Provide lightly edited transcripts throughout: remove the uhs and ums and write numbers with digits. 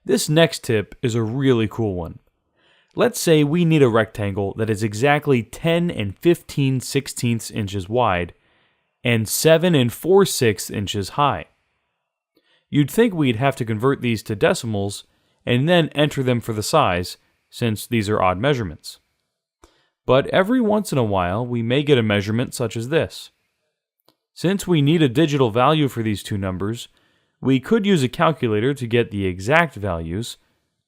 This next tip is a really cool one. Let's say we need a rectangle that is exactly 10 and 15/16 inches wide and 7 and 4/6 inches high. You'd think we'd have to convert these to decimals and then enter them for the size, since these are odd measurements. But every once in a while, we may get a measurement such as this. Since we need a digital value for these two numbers, we could use a calculator to get the exact values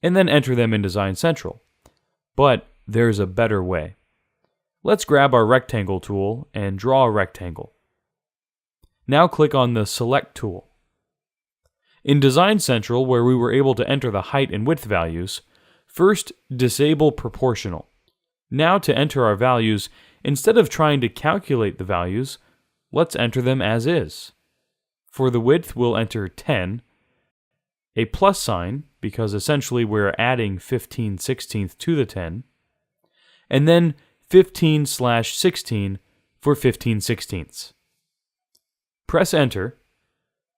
and then enter them in Design Central. But there's a better way. Let's grab our rectangle tool and draw a rectangle. Now click on the Select tool. In Design Central, where we were able to enter the height and width values, first disable Proportional. Now to enter our values, instead of trying to calculate the values, let's enter them as is. For the width, we'll enter 10, a plus sign, because essentially we're adding 15/16 to the 10, and then 15/16 for 15/16. Press Enter,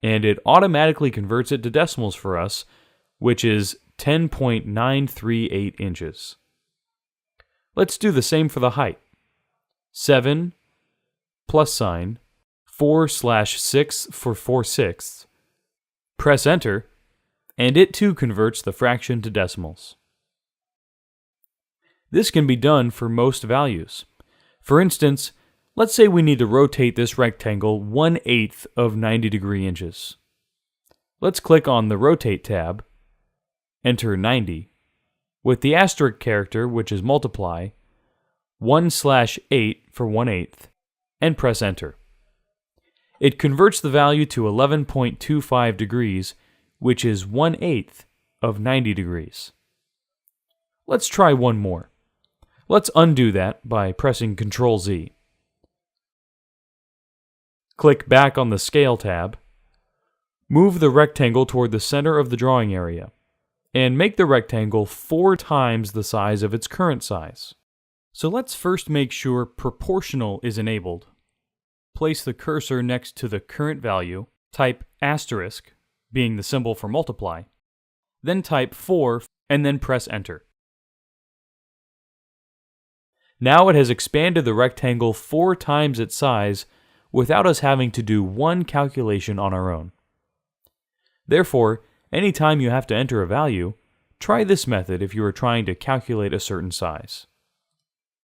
and it automatically converts it to decimals for us, which is 10.938 inches. Let's do the same for the height. 7, plus sign, 4/6 for 4/6. Press Enter, and it too converts the fraction to decimals. This can be done for most values. For instance, let's say we need to rotate this rectangle 1/8 of 90 inches. Let's click on the Rotate tab, enter 90, with the asterisk character, which is multiply, 1/8 for 1/8, and press Enter. It converts the value to 11.25 degrees, which is 1/8 of 90 degrees. Let's try one more. Let's undo that by pressing Ctrl-Z. Click back on the Scale tab, move the rectangle toward the center of the drawing area, and make the rectangle 4 times the size of its current size. So let's first make sure Proportional is enabled. Place the cursor next to the current value, type asterisk, being the symbol for multiply, then type 4 and then press Enter. Now it has expanded the rectangle 4 times its size without us having to do one calculation on our own. Therefore, anytime you have to enter a value, try this method if you are trying to calculate a certain size.